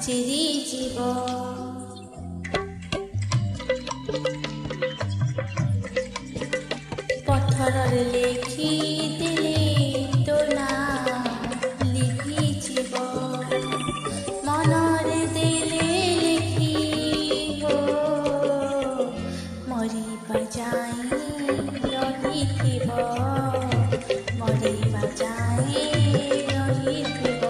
ଚିରିଯିବ। ପଥରରେ ଲେଖିଦେଲେ ତୋ ନାଁ ଲିଭିଯିବ। ମନରେ ଦେଲେ ଲେଖି ହୋ ମରିବା ଯାଏ ରହିଥିବ। ମରିବା ଯାଏ ରହିଥିବ।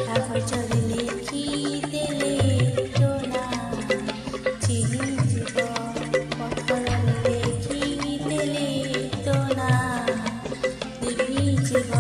କାଗଜରେ ଲେଖିଦେଲେ ତୋ ନାଁ ଚିରିଯିବ। ପଥରରେ ଲେଖିଦେଲେ ତୋ ନାଁ ଲିଭିଯିବ।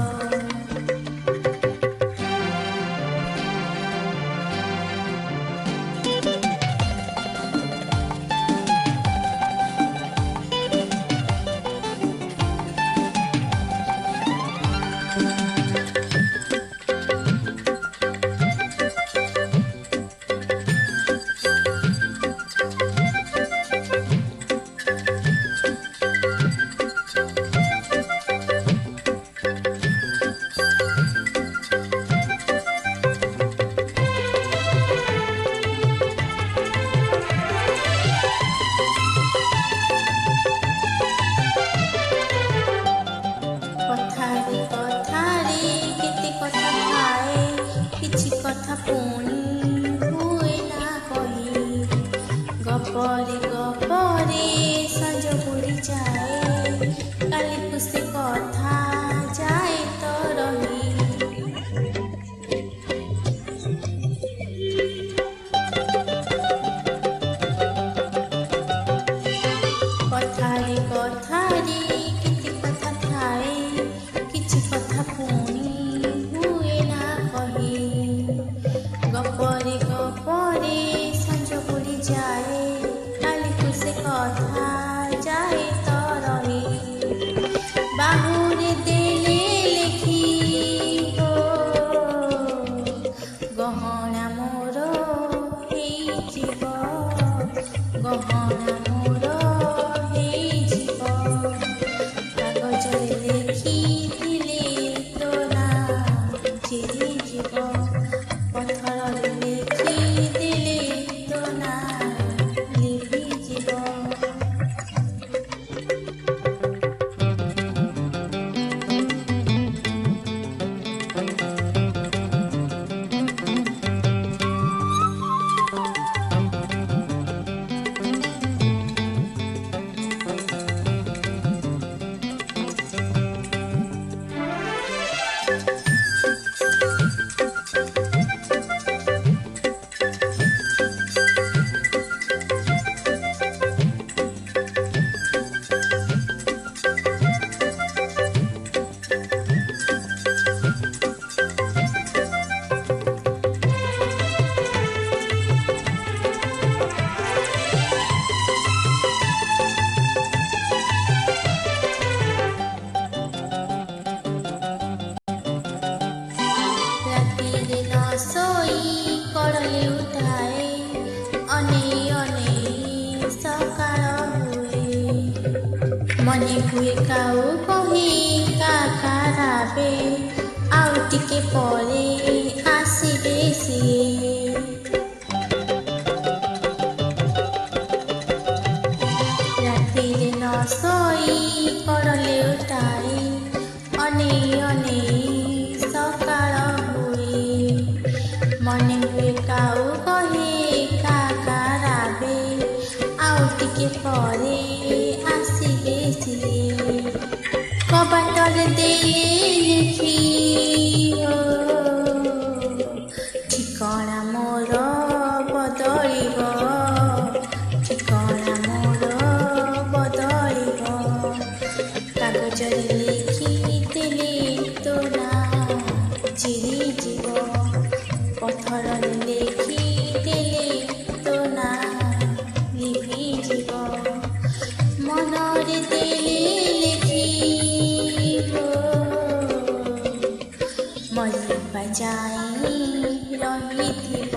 କଥାରେ କେତେ କଥା ଥାଏ, କିଛି କଥା ପୁଣି ହୁଏ ନା କହି। ଗପରେ ଗପରେ ସଞ୍ଜ ବୁଡ଼ିଯାଏ, କାଲିକୁ ସେ କଥା ଯାଏ ତ ରହି। କଥାରେ କଥାରେ କେତେ କଥା ଥାଏ, କିଛି କଥା ପୁଣି ହୁଏ ନା କହି। ଗପରେ ଗପରେ ସଞ୍ଜ ବୁଡ଼ିଯାଏ, କାଲିକୁ ସେ କଥା ଯାଏ ତ ରହି। ବାହୁରେ ଦେଲେ ଲେଖି ହୋ ଗହଣା ମୋର ହେଇଯିବ। ଗହଣା ମୋର ହେଇଯିବ। କାଗଜରେ ଲେଖିଥିଲେ ତୋ ନାଁ ଚିରିଯିବ। ପଥରରେ ଲେଖିଦେଲେ ତୋ ନାଁ ଲିଭିଯିବ। ରାତିରେ ନ ଶୋଇ କଡ଼ଲି ଉଠାଏ, ଅନେଇ ଅନେଇ ସକାଳ ହୁଏ। ମନେ ହୁଏ କାଉ କହି କାକରାବେ, ଆଉ ଟିକେ ପରେ ଆସିବେ ସିଏ। ରାତିରେ ନ ଶୋଇ କଡ଼ଲି ଉଠାଏ, ଅନେଇ ଅନେଇ ସକାଳ ହୁଏ। ମନେ ହୁଏ କାଉ କହି କାକରାବେ, ଆଉ ଟିକେ ପରେ ଆସିବେ ସିଏ। କବାଟରେ ଦେଲେ ଲେଖି ହୋ ଠିକଣା ମୋର ବଦଳିବ। ଠିକଣା ମୋର ବଦଳିବ। କାଗଜରେ ଲେଖିଦେଲେ ତୋ ନାଁ ଚିରିଯିବ। ପଥରରେ ଲେଖିଦେଲେ ତୋ ନାଁ ଲିଭିଯିବ। ମନରେ ଦେଲେ ଲେଖି ହୋ ମରିବା ଯାଏ ରହିଥିବ।